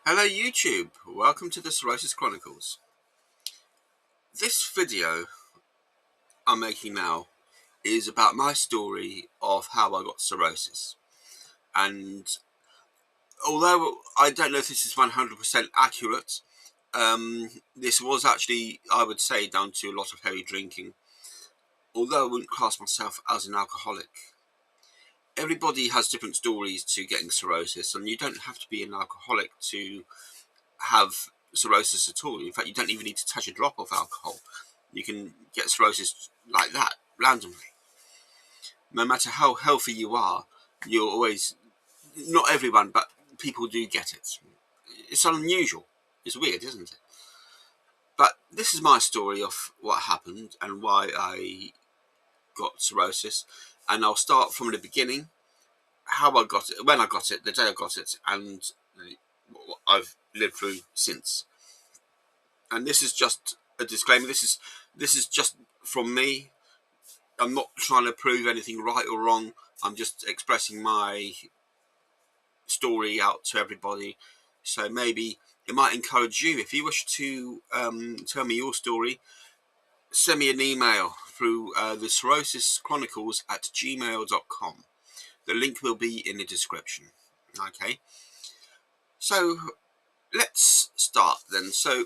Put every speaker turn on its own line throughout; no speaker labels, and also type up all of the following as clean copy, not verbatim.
Hello YouTube, welcome to the Cirrhosis Chronicles. This video I'm making now is about my story of how I got cirrhosis. And although I don't know if this is 100% accurate, this was actually, I would say, down to a lot of heavy drinking. Although I wouldn't class myself as an alcoholic. Everybody has different stories to getting cirrhosis, and you don't have to be an alcoholic to have cirrhosis at all. In fact, you don't even need to touch a drop of alcohol. You can get cirrhosis like that, randomly. No matter how healthy you are, you're always, not everyone, but people do get it. It's unusual. It's weird, isn't it? But this is my story of what happened and why I got cirrhosis. And I'll start from the beginning, how I got it, when I got it, the day I got it, and what I've lived through since. And this is just a disclaimer. This is just from me. I'm not trying to prove anything right or wrong. I'm just expressing my story out to everybody. So maybe it might encourage you. If you wish to tell me your story, send me an email through the cirrhosischronicles@gmail.com. The link will be in the description. Okay. So let's start then. So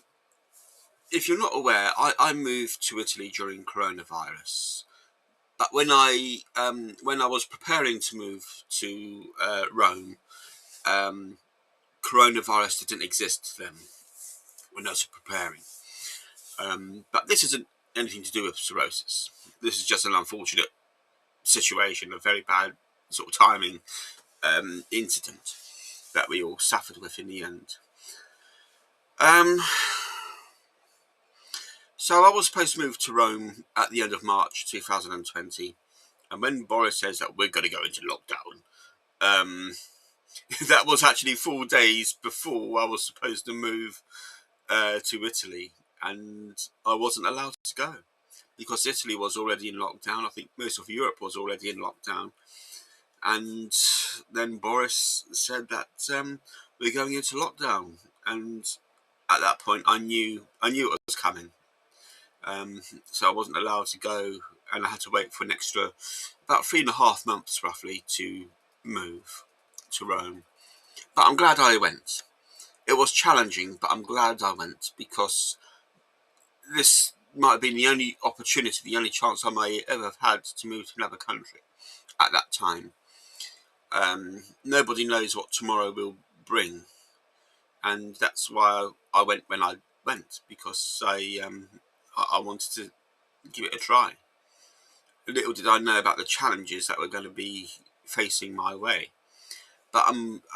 if you're not aware, I moved to Italy during coronavirus. But when I was preparing to move to Rome, coronavirus didn't exist then when I was preparing. But this isn't anything to do with cirrhosis. This is just an unfortunate situation, a very bad sort of timing incident that we all suffered with in the end. So I was supposed to move to Rome at the end of March 2020, and when Boris says that we're going to go into lockdown, that was actually 4 days before I was supposed to move to Italy, and I wasn't allowed to go because Italy was already in lockdown. I think most of Europe was already in lockdown, and then Boris said that we're going into lockdown, and at that point I knew it was coming. So I wasn't allowed to go, and I had to wait for an extra about 3.5 months roughly to move to Rome. But I'm glad I went. It was challenging, but I'm glad I went because this might have been the only opportunity, the only chance I may ever have had to move to another country at that time. Nobody knows what tomorrow will bring, and that's why I went when I went, because I wanted to give it a try. Little did I know about the challenges that were going to be facing my way. But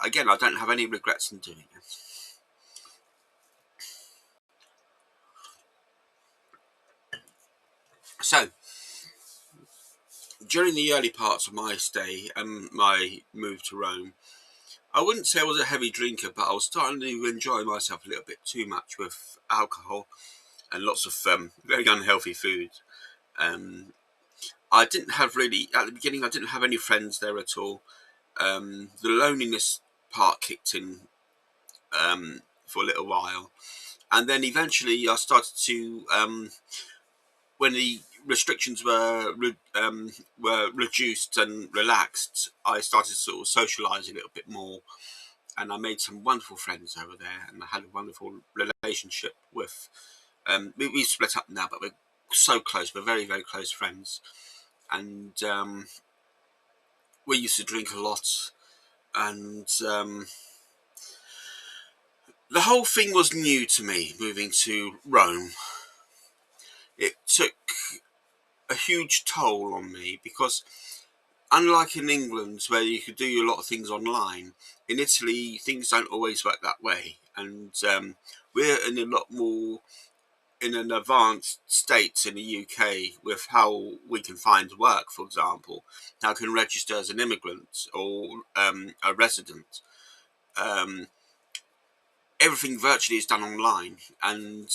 again, I don't have any regrets in doing it. So, during the early parts of my stay and my move to Rome, I wouldn't say I was a heavy drinker, but I was starting to enjoy myself a little bit too much with alcohol and lots of very unhealthy food. I didn't have really, at the beginning, I didn't have any friends there at all. The loneliness part kicked in for a little while. And then eventually I started to, when the restrictions were reduced and relaxed, I started to sort of socialise a little bit more. And I made some wonderful friends over there, and I had a wonderful relationship with. We split up now, but we're so close. We're very, very close friends, and we used to drink a lot. And the whole thing was new to me, moving to Rome. It took a huge toll on me because, unlike in England where you could do a lot of things online, in Italy things don't always work that way, and we're in a lot more in an advanced state in the UK with how we can find work, for example, how can register as an immigrant or a resident. Um, Everything virtually is done online, and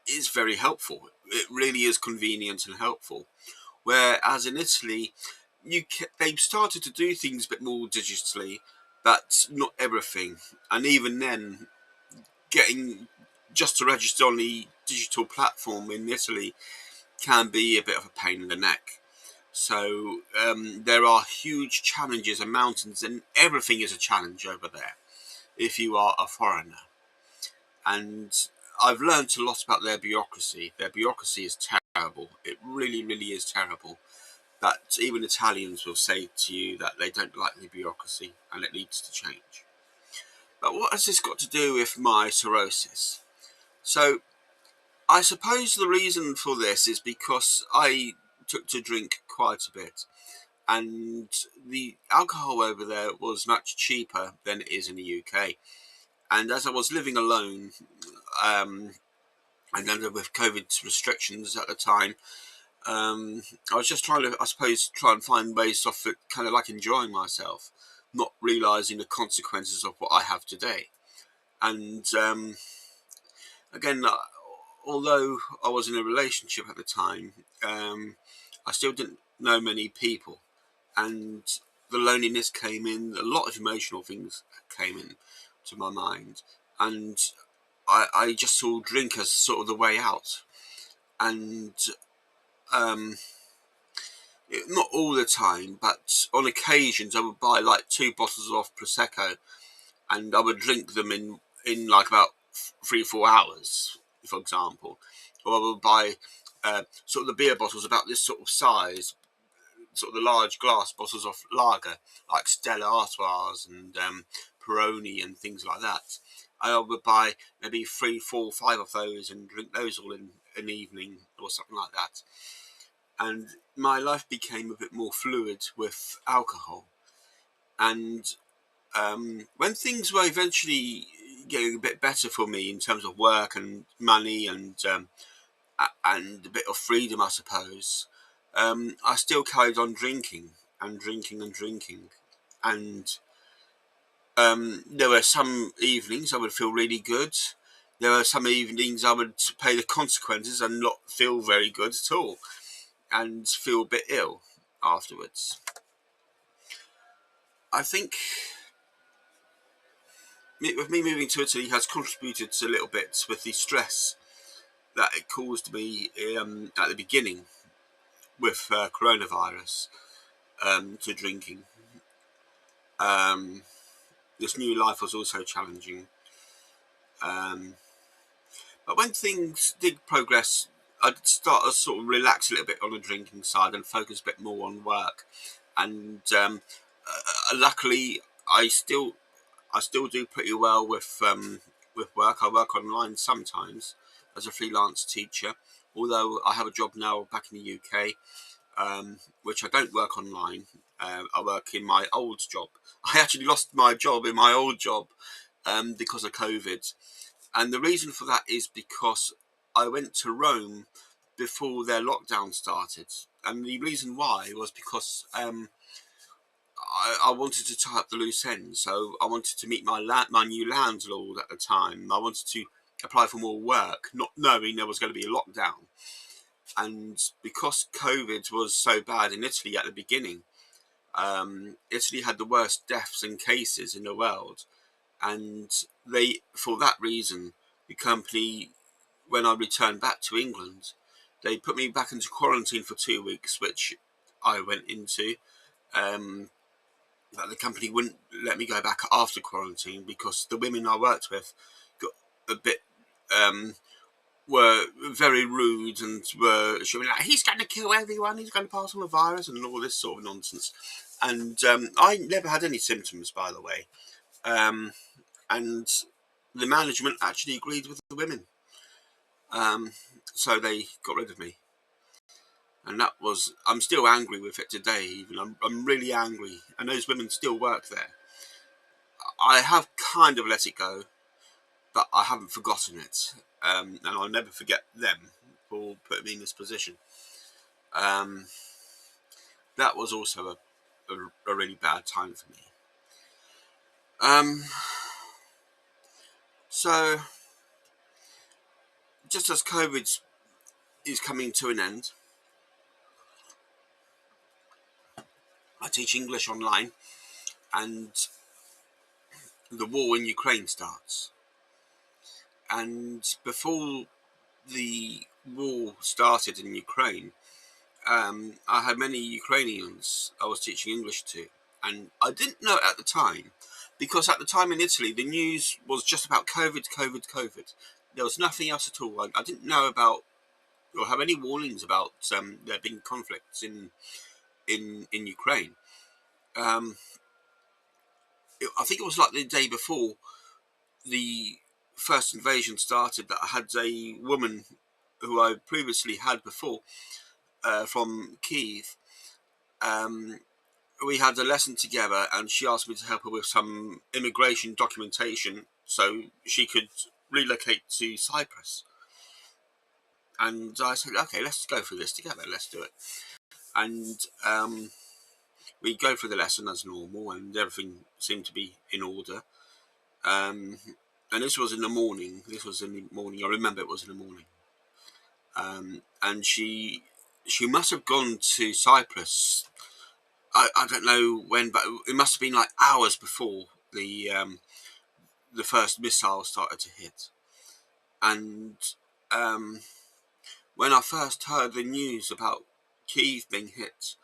is very helpful. It really is convenient and helpful. Whereas in Italy, they've started to do things a bit more digitally, but not everything. And even then, getting just to register on the digital platform in Italy can be a bit of a pain in the neck. So there are huge challenges and mountains, and everything is a challenge over there if you are a foreigner. And I've learned a lot about their bureaucracy. Their bureaucracy is terrible. It really, really is terrible. That even Italians will say to you that they don't like the bureaucracy and it needs to change. But what has this got to do with my cirrhosis? So I suppose the reason for this is because I took to drink quite a bit, and the alcohol over there was much cheaper than it is in the UK. And as I was living alone, and under with COVID restrictions at the time, I was just trying to, I suppose, try and find ways of it, kind of like enjoying myself, not realising the consequences of what I have today. And again, although I was in a relationship at the time, I still didn't know many people, and the loneliness came in. A lot of emotional things came in to my mind, and I just saw drink as sort of the way out. And not all the time, but on occasions I would buy like 2 bottles of prosecco, and I would drink them in like about 3 or 4 hours, for example. Or I would buy sort of the beer bottles about this sort of size, sort of the large glass bottles of lager, like Stella Artois and Peroni and things like that. I would buy maybe 3, 4, 5 of those and drink those all in an evening or something like that. And my life became a bit more fluid with alcohol. And when things were eventually getting a bit better for me in terms of work and money and a bit of freedom, I suppose, I still carried on drinking and drinking and drinking. And there were some evenings I would feel really good. There were some evenings I would pay the consequences and not feel very good at all, and feel a bit ill afterwards. I think with me moving to Italy has contributed a little bit with the stress that it caused me at the beginning with coronavirus, to drinking. Um, this new life was also challenging. Um, but when things did progress, I'd start to sort of relax a little bit on the drinking side and focus a bit more on work. And luckily, I still do pretty well with work. I work online sometimes as a freelance teacher, although I have a job now back in the UK, which I don't work online. I work in my old job. I actually lost my job in my old job because of COVID. And the reason for that is because I went to Rome before their lockdown started. And the reason why was because I wanted to tie up the loose ends. So I wanted to meet my new landlord at the time. I wanted to apply for more work, not knowing there was going to be a lockdown. And because COVID was so bad in Italy at the beginning, Italy had the worst deaths and cases in the world. And for that reason, the company, when I returned back to England, they put me back into quarantine for 2 weeks, which I went into. That the company wouldn't let me go back after quarantine because the women I worked with got a bit were very rude and were showing like he's going to kill everyone, he's going to pass on the virus and all this sort of nonsense. And I never had any symptoms, by the way. And the management actually agreed with the women, so they got rid of me. And that was, I'm still angry with it today. Even I'm really angry, and those women still work there. I have kind of let it go, but I haven't forgotten it, and I'll never forget them for putting me in this position. Um, that was also a really bad time for me. So just as COVID is coming to an end, I teach English online, and the war in Ukraine starts. And before the war started in Ukraine, I had many Ukrainians I was teaching English to, and I didn't know it at the time, because at the time in Italy the news was just about COVID, COVID, COVID. There was nothing else at all. I didn't know about or have any warnings about there being conflicts in Ukraine. Um, I think it was like the day before the first invasion started that I had a woman who I previously had before from Kiev. Um, we had a lesson together, and she asked me to help her with some immigration documentation so she could relocate to Cyprus. And I said, okay, let's go through this together. Let's do it. And we go through the lesson as normal, and everything seemed to be in order. And this was in the morning. I remember it was in the morning. And she must have gone to Cyprus. I don't know when, but it must have been like hours before the first missile started to hit. And when I first heard the news about Kiev being hit,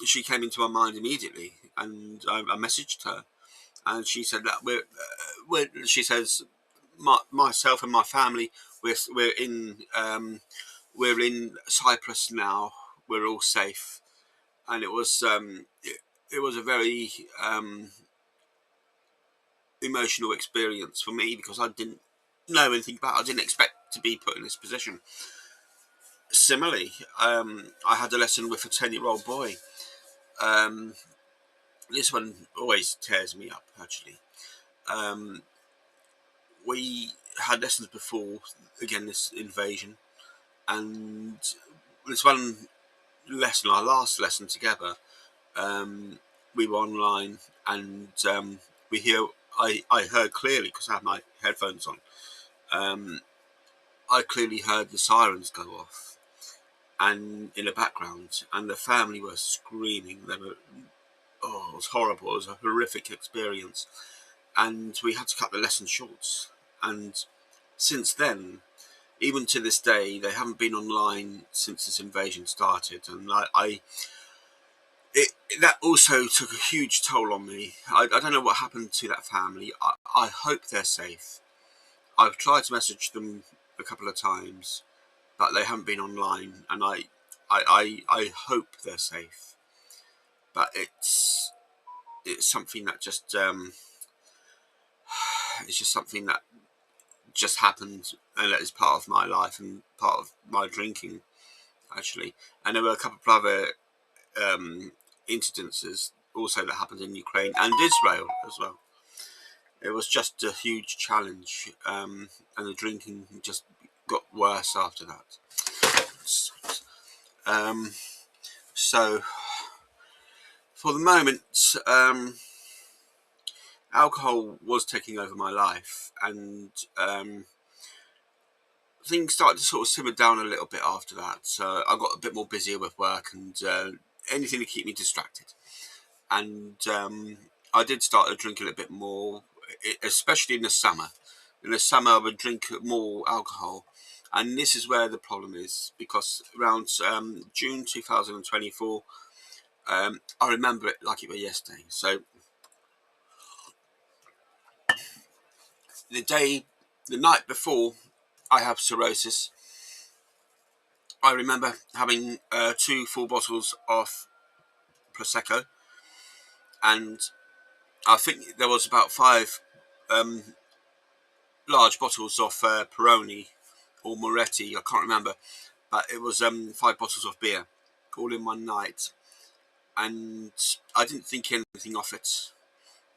she came into my mind immediately, and I messaged her, and she said that she says, myself and my family, we're in Cyprus now. We're all safe, and it was a very emotional experience for me, because I didn't know anything about it. I didn't expect to be put in this position. Similarly, I had a lesson with a 10-year-old boy. This one always tears me up, actually. We had lessons before, again, this invasion, and this one lesson, our last lesson together, we were online, and I heard clearly, because I had my headphones on, I clearly heard the sirens go off, and in the background, and the family were screaming. It was horrible. It was a horrific experience, and we had to cut the lesson short. And since then, even to this day, they haven't been online since this invasion started, and that also took a huge toll on me. I don't know what happened to that family. I hope they're safe. I've tried to message them a couple of times, but they haven't been online, and I hope they're safe. But it's something that just it's just something that just happened, and that is part of my life and part of my drinking, actually. And there were a couple of other incidences also that happened in Ukraine and Israel as well. It was just a huge challenge, and the drinking just got worse after that. So for the moment, alcohol was taking over my life, and things started to sort of simmer down a little bit after that. So I got a bit more busier with work and anything to keep me distracted. And I did start to drink a little bit more, especially in the summer. In the summer, I would drink more alcohol. And this is where the problem is, because around June 2024, I remember it like it were yesterday. So the night before I have cirrhosis, I remember having 2 full bottles of Prosecco, and I think there was about 5 large bottles of Peroni or Moretti, I can't remember, but it was 5 bottles of beer, all in one night, and I didn't think anything of it.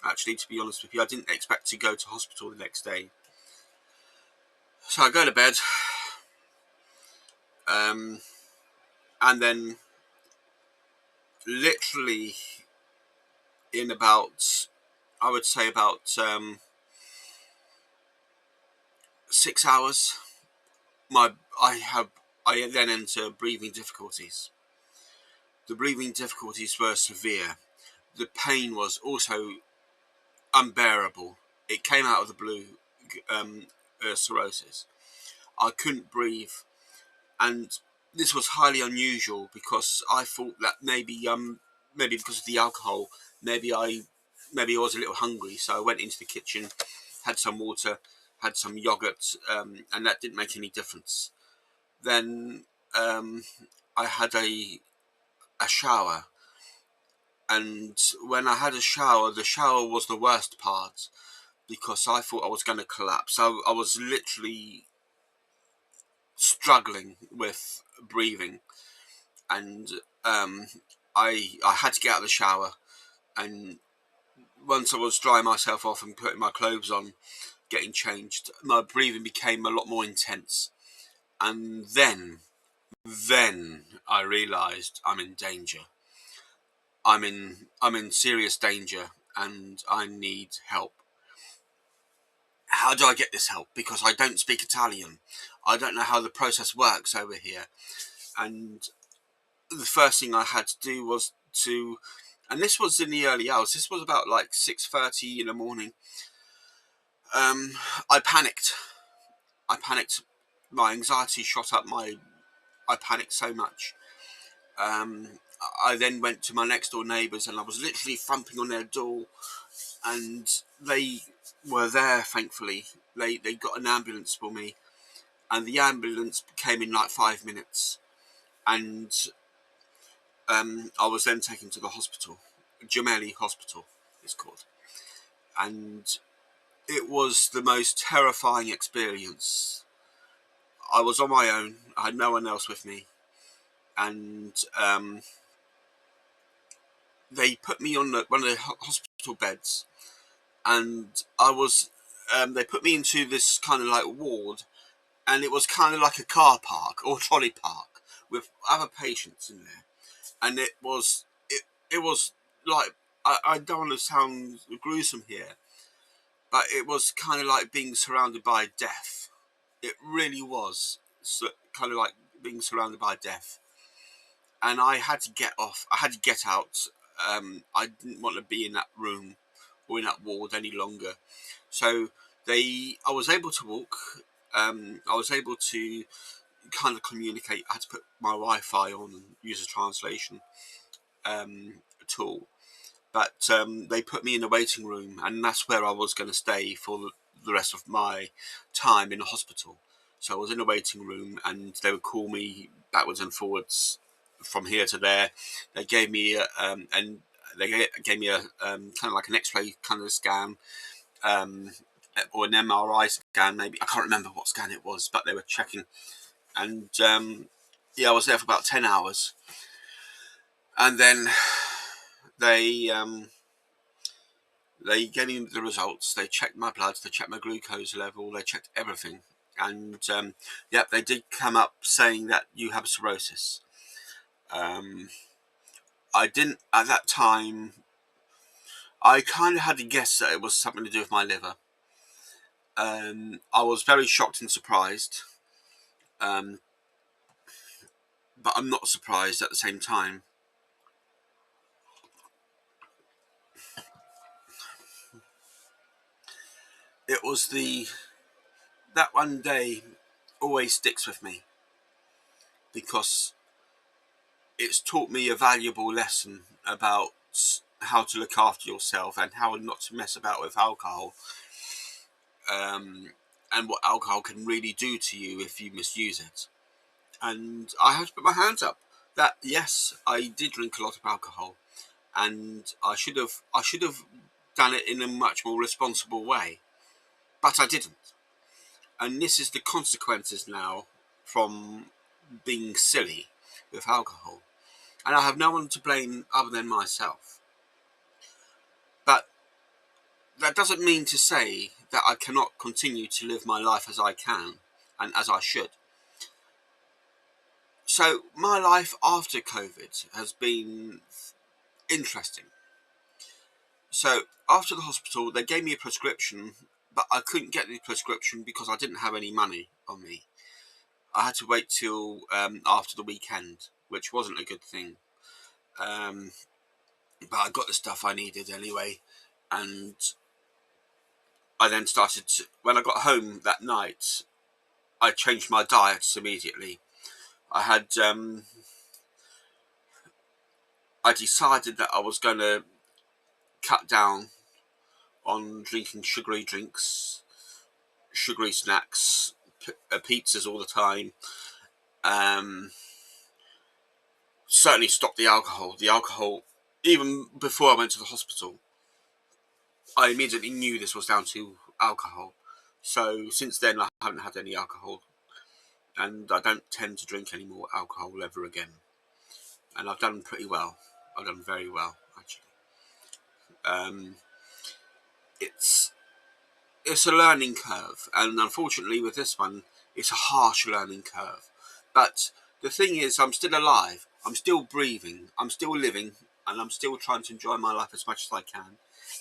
Actually, to be honest with you, I didn't expect to go to hospital the next day. So I go to bed, and then literally in about, I would say about 6 hours, I then enter breathing difficulties. The breathing difficulties were severe. The pain was also unbearable. It came out of the blue, cirrhosis. I couldn't breathe, and this was highly unusual because I thought that maybe because of the alcohol, maybe I was a little hungry, so I went into the kitchen, had some water, had some yogurt, and that didn't make any difference. Then I had a shower, and when I had a shower, the shower was the worst part because I thought I was going to collapse. I was literally struggling with breathing, and um, I had to get out of the shower. And once I was drying myself off and putting my clothes on, getting changed, my breathing became a lot more intense. And then I realised I'm in danger. I'm in serious danger, and I need help. How do I get this help? Because I don't speak Italian. I don't know how the process works over here. And the first thing I had to do was and this was in the early hours. This was about like 6:30 in the morning. Um, I panicked. I panicked. My anxiety shot up. I panicked so much. Um, I then went to my next door neighbours, and I was literally thumping on their door, and they were there. Thankfully, they got an ambulance for me, and the ambulance came in like 5 minutes, and I was then taken to the hospital, Gemelli Hospital, it's called, and it was the most terrifying experience. I was on my own. I had no one else with me, and they put me on one of the hospital beds, and I was. They put me into this kind of like ward, and it was kind of like a car park or trolley park with other patients in there, and it was like I don't want to sound gruesome here, but it was kind of like being surrounded by death. It really was kind of like being surrounded by death. And I had to get off. I had to get out. I didn't want to be in that room or in that ward any longer. So I was able to walk. I was able to kind of communicate. I had to put my Wi-Fi on and use a translation tool. But they put me in the waiting room, and that's where I was going to stay for the rest of my time in the hospital. So I was in the waiting room, and they would call me backwards and forwards from here to there. They gave me kind of like an X-ray kind of scan, um, or an MRI scan, maybe. I can't remember what scan it was, but they were checking. And yeah, I was there for about 10 hours, and then they they gave me the results. They checked my blood, they checked my glucose level, they checked everything. And yep, they did come up saying that you have cirrhosis. I didn't, at that time, I kind of had to guess that it was something to do with my liver. I was very shocked and surprised, um, but I'm not surprised at the same time. It was that one day always sticks with me because it's taught me a valuable lesson about how to look after yourself and how not to mess about with alcohol, and what alcohol can really do to you if you misuse it. And I have to put my hands up that yes, I did drink a lot of alcohol, and I should have done it in a much more responsible way, but I didn't. And this is the consequences now from being silly with alcohol. And I have no one to blame other than myself. But that doesn't mean to say that I cannot continue to live my life as I can and as I should. So my life after COVID has been interesting. So after the hospital, they gave me a prescription, but I couldn't get the prescription because I didn't have any money on me. I had to wait till after the weekend, which wasn't a good thing. Um, but I got the stuff I needed anyway, and I then started to, when I got home that night, I changed my diet immediately. I had I decided that I was going to cut down on drinking sugary drinks, sugary snacks, pizzas all the time. Certainly stop the alcohol. The alcohol, even before I went to the hospital, I immediately knew this was down to alcohol. So since then, I haven't had any alcohol, and I don't tend to drink any more alcohol ever again. And I've done pretty well. I've done very well, actually. It's it's a learning curve, and unfortunately, with this one, it's a harsh learning curve. But the thing is, I'm still alive. I'm still breathing. I'm still living, and I'm still trying to enjoy my life as much as I can.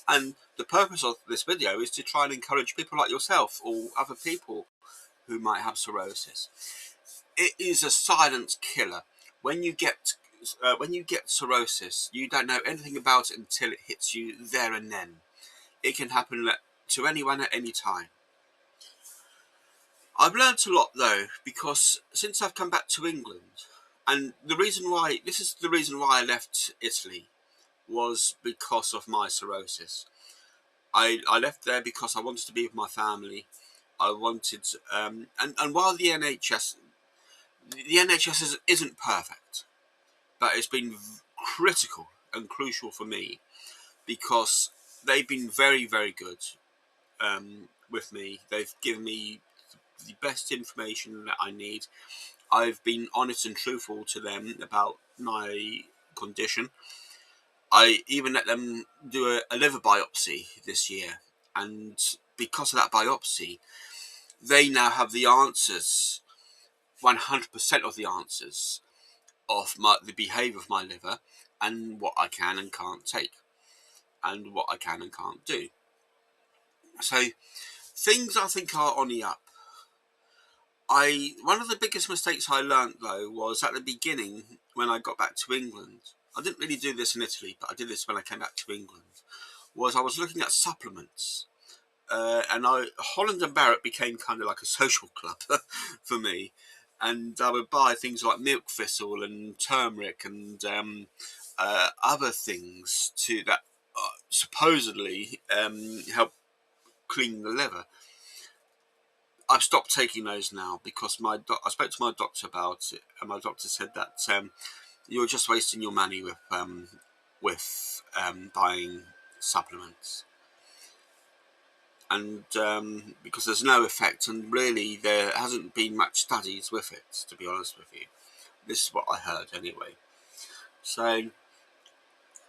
And the purpose of this video is to try and encourage people like yourself or other people who might have cirrhosis. It is a silent killer. When you get cirrhosis, you don't know anything about it until it hits you there and then. It can happen to anyone at any time. I've learnt a lot though, because since I've come back to England, and the reason why I left Italy was because of my cirrhosis. I left there because I wanted to be with my family. I wanted, and while the NHS isn't perfect, but it's been critical and crucial for me because they've been very, very good with me. They've given me the best information that I need. I've been honest and truthful to them about my condition. I even let them do a liver biopsy this year, and because of that biopsy, they now have the answers, 100% of the answers of the behaviour of my liver, and what I can and can't take, and what I can and can't do. So things I think are on the up. One of the biggest mistakes I learnt though was at the beginning when I got back to England. I didn't really do this in Italy, but I did this when I came back to England. Was I was looking at supplements, and Holland and Barrett became kind of like a social club for me, and I would buy things like milk thistle and turmeric and other things that supposedly help clean the liver. I've stopped taking those now because I spoke to my doctor about it, and my doctor said that you're just wasting your money with buying supplements, and because there's no effect, and really there hasn't been much studies with it, to be honest with you. This is what I heard anyway. So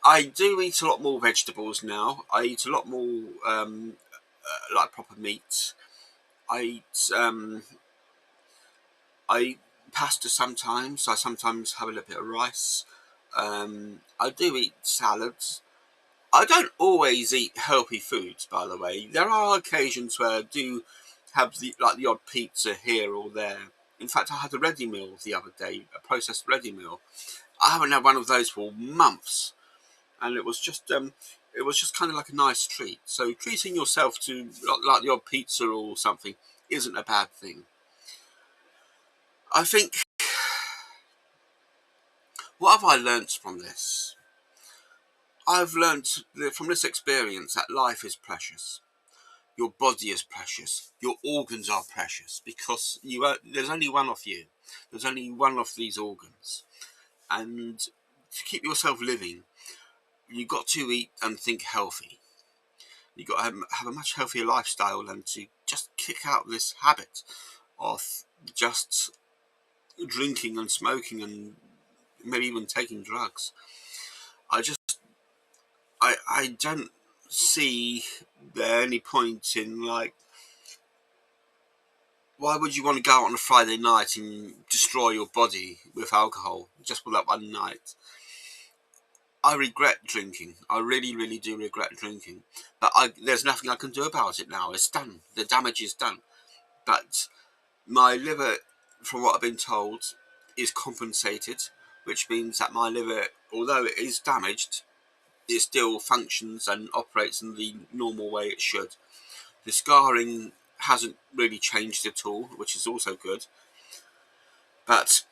I do eat a lot more vegetables now. I eat a lot more like proper meat. I eat pasta sometimes. I sometimes have a little bit of rice. I do eat salads. I don't always eat healthy foods, by the way. There are occasions where I do have the odd pizza here or there. In fact, I had a ready meal the other day, a processed ready meal. I haven't had one of those for months, and it was just kind of like a nice treat. So treating yourself to like the odd pizza or something isn't a bad thing. I think, what have I learnt from this? I've learnt from this experience that life is precious. Your body is precious. Your organs are precious because there's only one of you. There's only one of these organs. And to keep yourself living, you've got to eat and think healthy. You've got to have a much healthier lifestyle and to just kick out this habit of just drinking and smoking and maybe even taking drugs. I don't see there any point in, like, why would you want to go out on a Friday night and destroy your body with alcohol just for that one night? I regret drinking. I really, really do regret drinking. But there's nothing I can do about it now. It's done. The damage is done. But my liver, from what I've been told, is compensated, which means that my liver, although it is damaged, it still functions and operates in the normal way it should. The scarring hasn't really changed at all, which is also good. But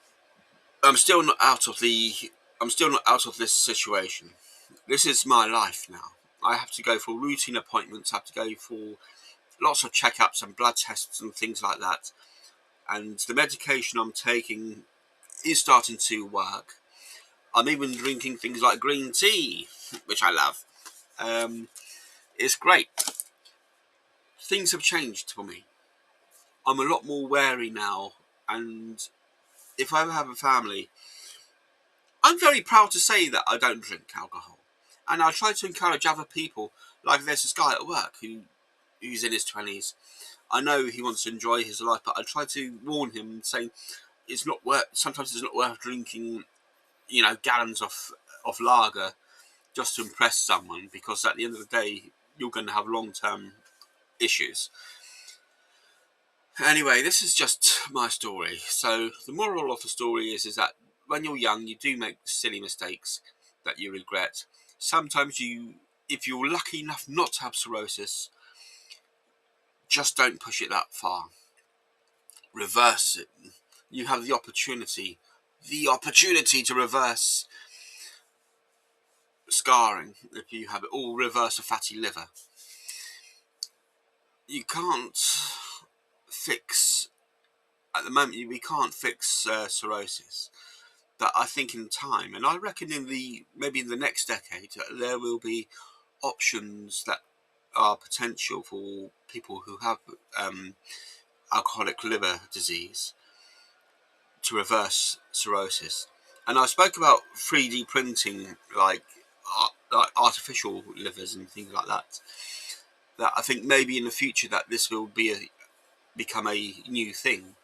I'm still not out of this situation. This is my life now. I have to go for routine appointments. I have to go for lots of checkups and blood tests and things like that. And the medication I'm taking is starting to work. I'm even drinking things like green tea, which I love. It's great. Things have changed for me. I'm a lot more wary now, and if I ever have a family, I'm very proud to say that I don't drink alcohol. And I try to encourage other people. Like there's this guy at work who's in his 20s. I know he wants to enjoy his life, but I try to warn him, saying it's not worth. Sometimes it's not worth drinking, gallons of lager just to impress someone, because at the end of the day, you're going to have long-term issues. Anyway, this is just my story. So the moral of the story is that when you're young, you do make silly mistakes that you regret. Sometimes if you're lucky enough not to have cirrhosis, just don't push it that far. Reverse it. You have the opportunity to reverse scarring if you have it, or reverse a fatty liver. You can't fix, at the moment, we can't fix cirrhosis. But I think in time, and I reckon maybe in the next decade, there will be options that are potential for people who have alcoholic liver disease to reverse cirrhosis. And I spoke about 3D printing, like artificial livers and things like that. That I think maybe in the future that this will become a new thing.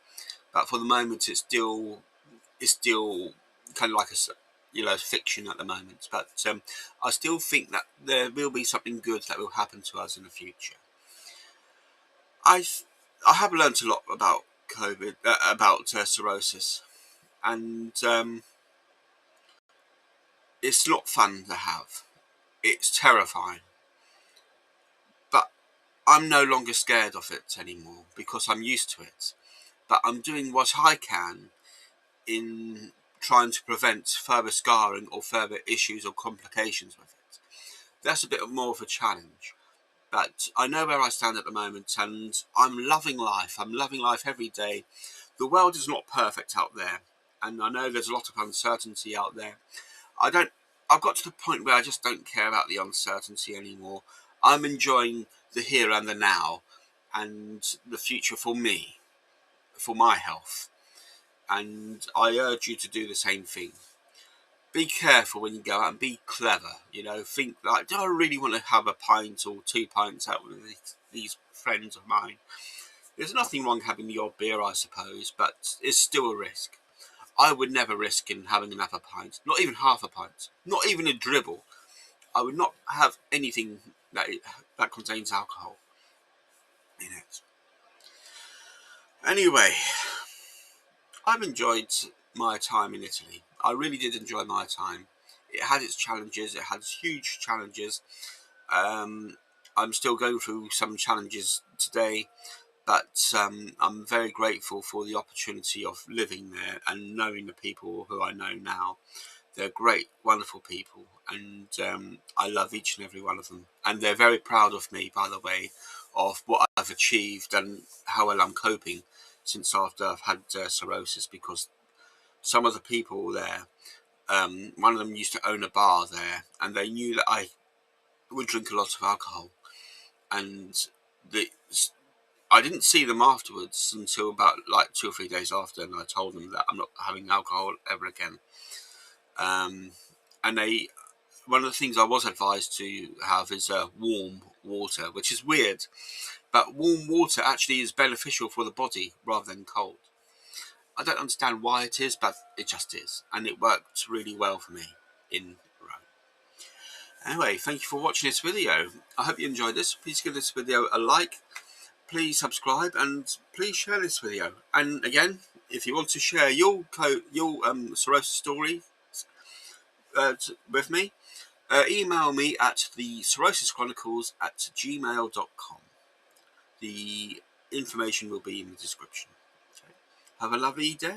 But for the moment, it's still kind of like a fiction at the moment. But I still think that there will be something good that will happen to us in the future. I have learned a lot about COVID, about cirrhosis, and it's not fun to have. It's terrifying, but I'm no longer scared of it anymore because I'm used to it. But I'm doing what I can in trying to prevent further scarring or further issues or complications with it. That's a bit more of a challenge. But I know where I stand at the moment, and I'm loving life. I'm loving life every day. The world is not perfect out there, and I know there's a lot of uncertainty out there. I've got to the point where I just don't care about the uncertainty anymore. I'm enjoying the here and the now, and the future for me, for my health. And I urge you to do the same thing. Be careful when you go out and be clever. Think like, do I really want to have a pint or 2 pints out with these friends of mine? There's nothing wrong having the odd beer, I suppose, but it's still a risk. I would never risk in having another pint, not even half a pint, not even a dribble. I would not have anything that contains alcohol in it. Anyway, I've enjoyed my time in Italy. I really did enjoy my time. It had its challenges. It had huge challenges. I'm still going through some challenges today, but I'm very grateful for the opportunity of living there and knowing the people who I know now. They're great, wonderful people, and I love each and every one of them. And they're very proud of me, by the way, of what I've achieved and how well I'm coping since after I've had cirrhosis, because some of the people there, one of them used to own a bar there, and they knew that I would drink a lot of alcohol, and I didn't see them afterwards until about like 2 or 3 days after, and I told them that I'm not having alcohol ever again. And one of the things I was advised to have is warm water, which is weird, but warm water actually is beneficial for the body rather than cold. I don't understand why it is, but it just is, and it worked really well for me in Rome. Anyway, thank you for watching this video. I hope you enjoyed this. Please give this video a like, please subscribe, and please share this video. And again, if you want to share your cirrhosis story with me, email me at the cirrhosischronicles@gmail.com. The information will be in the description. Okay. Have a lovely day.